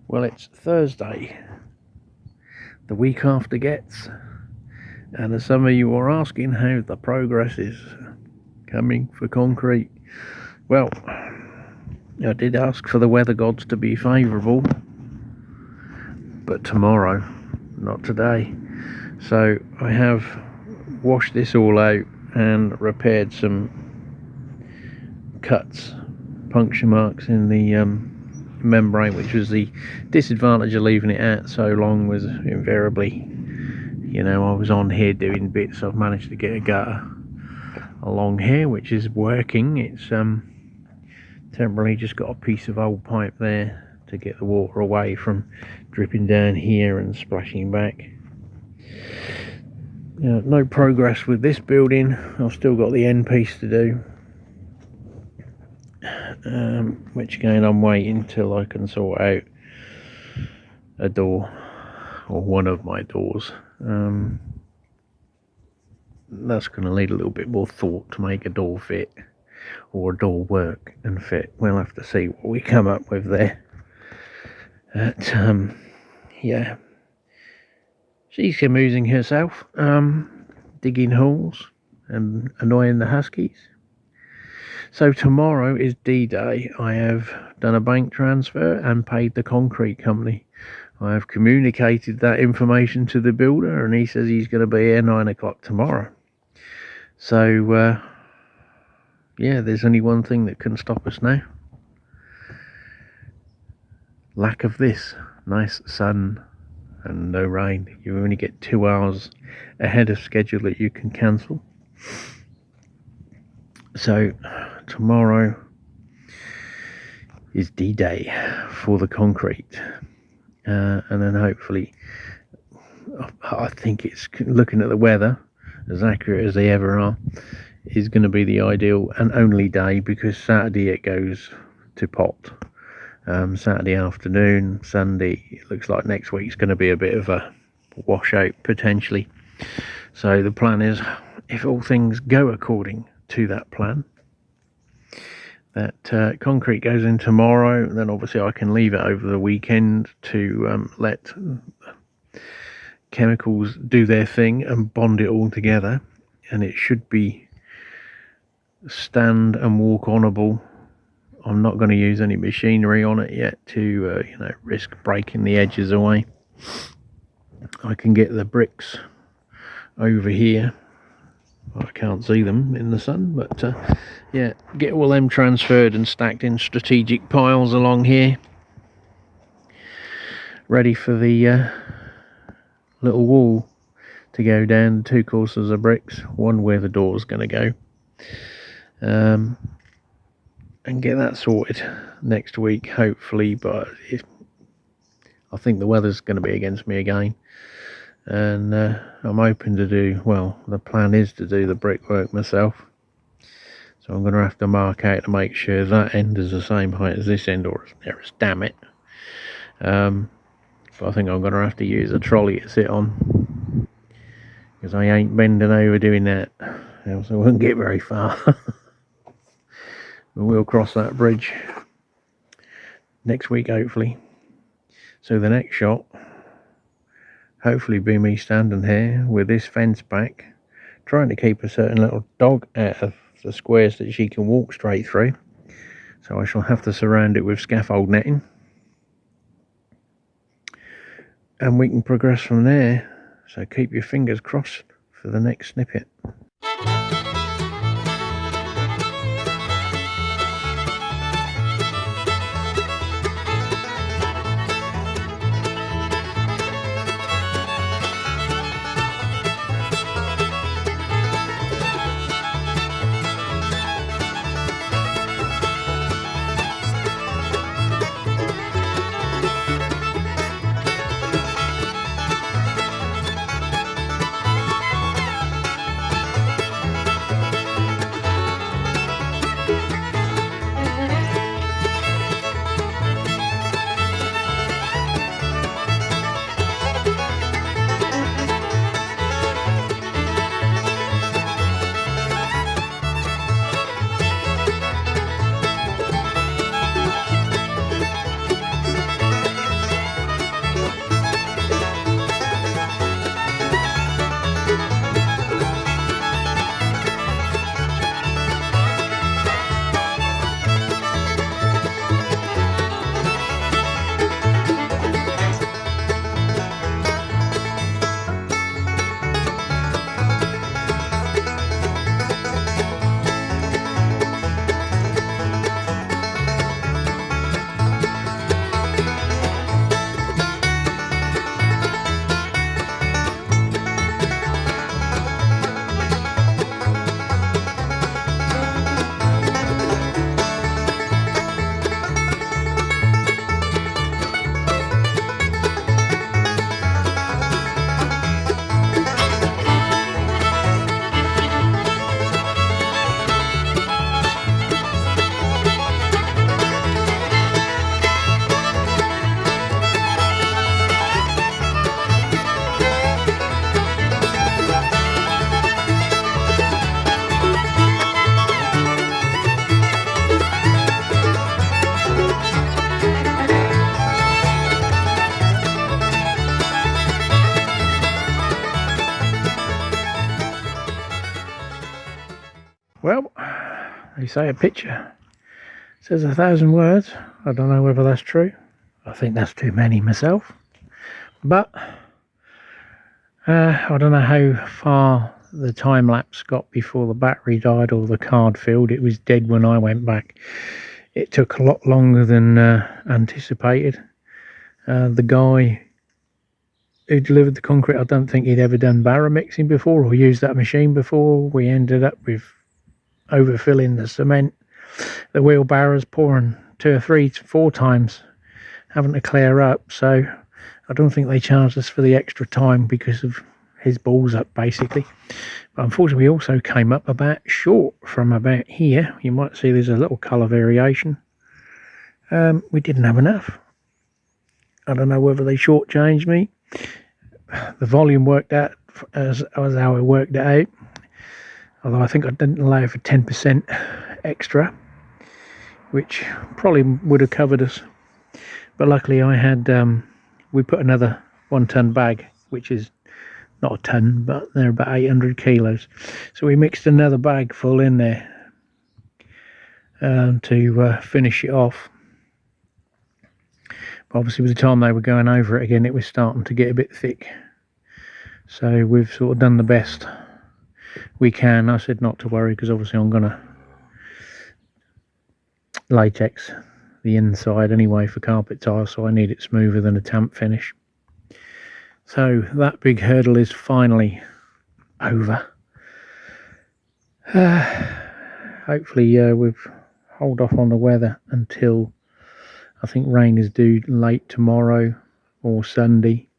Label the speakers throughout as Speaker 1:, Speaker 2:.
Speaker 1: Well, it's Thursday, the week after gets, and as some of you are asking how the progress is coming for concrete, well, I did ask for the weather gods to be favourable, but tomorrow, not today. So I have washed this all out and repaired some cuts, puncture marks in the membrane, which was the disadvantage of leaving it out so long, was invariably, I was on here doing bits. I've managed to get a gutter along here which is working. It's temporarily just got a piece of old pipe there to get the water away from dripping down here and splashing back. No progress with this building. I've still got the end piece to do, which again I'm waiting till I can sort out a door, or one of my doors. That's going to need a little bit more thought to make a door fit, or a door work and fit. We'll have to see what we come up with there. But yeah, she's amusing herself, digging holes and annoying the huskies. So tomorrow is D-Day. I have done a bank transfer and paid the concrete company. I have communicated that information to the builder, and he says he's going to be here 9 o'clock tomorrow. So yeah, there's only one thing that can stop us now. Lack of this nice sun and no rain. You only get 2 hours ahead of schedule that you can cancel. So tomorrow is D-Day for the concrete, and then hopefully, I think it's, looking at the weather, as accurate as they ever are, is going to be the ideal and only day, because Saturday it goes to pot. Saturday afternoon, Sunday, it looks like next week's going to be a bit of a washout potentially. So the plan is, if all things go according to that plan, that concrete goes in tomorrow, then obviously I can leave it over the weekend to let chemicals do their thing and bond it all together, and it should be stand and walk onable. I'm not going to use any machinery on it yet to risk breaking the edges away. I can get the bricks over here. I can't see them in the sun, but yeah, get all them transferred and stacked in strategic piles along here, ready for the little wall to go down. 2 courses of bricks, one where the door's going to go, and get that sorted next week hopefully. But I think the weather's going to be against me again, and I'm hoping to do, well, the plan is to do the brickwork myself, so I'm going to have to mark out to make sure that end is the same height as this end, or else damn it. But I think I'm going to have to use a trolley to sit on, because I ain't bending over doing that, else I won't get very far. But we'll cross that bridge next week hopefully. So the next shot hopefully be me standing here with this fence back, trying to keep a certain little dog out of the squares that she can walk straight through. So I shall have to surround it with scaffold netting, and we can progress from there. So keep your fingers crossed for the next snippet. Well, they say a picture says 1,000 words. I don't know whether that's true. I think that's too many myself. But I don't know how far the time lapse got before the battery died or the card filled. It was dead when I went back. It took a lot longer than anticipated. The guy who delivered the concrete, I don't think he'd ever done barrow mixing before or used that machine before. We ended up with overfilling the cement, the wheelbarrows, pouring 2 or 3 to 4 times, having to clear up. So I don't think they charged us for the extra time because of his balls up basically. But unfortunately we also came up about short from about here. You might see there's a little colour variation. We didn't have enough. I don't know whether they shortchanged me. The volume worked out as how I worked it out, although I think I didn't allow for 10% extra, which probably would have covered us. But luckily I had we put another 1 ton bag, which is not a ton, but they're about 800 kilos. So we mixed another bag full in there to finish it off. But obviously by the time they were going over it again, it was starting to get a bit thick. So we've sort of done the best we can. I said not to worry, because obviously I'm going to latex the inside anyway for carpet tiles, so I need it smoother than a tamp finish. So that big hurdle is finally over. Hopefully we've hold off on the weather until I think rain is due late tomorrow or Sunday.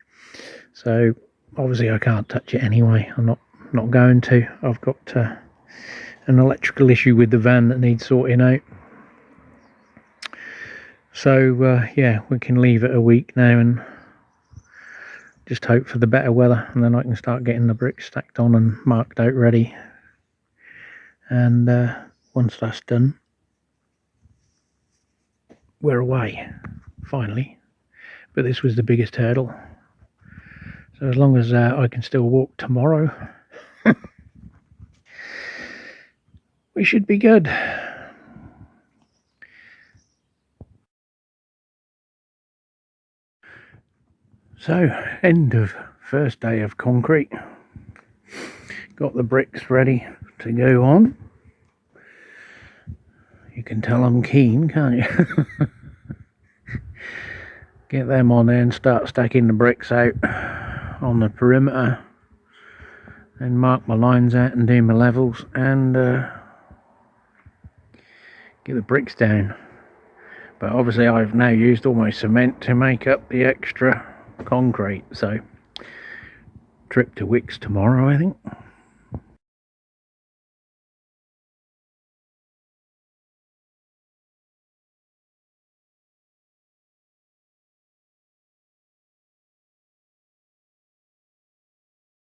Speaker 1: So obviously I can't touch it anyway. I'm not going to. I've got an electrical issue with the van that needs sorting out. So yeah, we can leave it a week now and just hope for the better weather, and then I can start getting the bricks stacked on and marked out ready. And once that's done, we're away, finally. But this was the biggest hurdle. So as long as I can still walk tomorrow, we should be good. So, end of first day of concrete. Got the bricks ready to go on. You can tell I'm keen, can't you? Get them on there and start stacking the bricks out on the perimeter, and mark my lines out and do my levels, and get the bricks down. But obviously I've now used all my cement to make up the extra concrete, so trip to Wicks tomorrow, I think.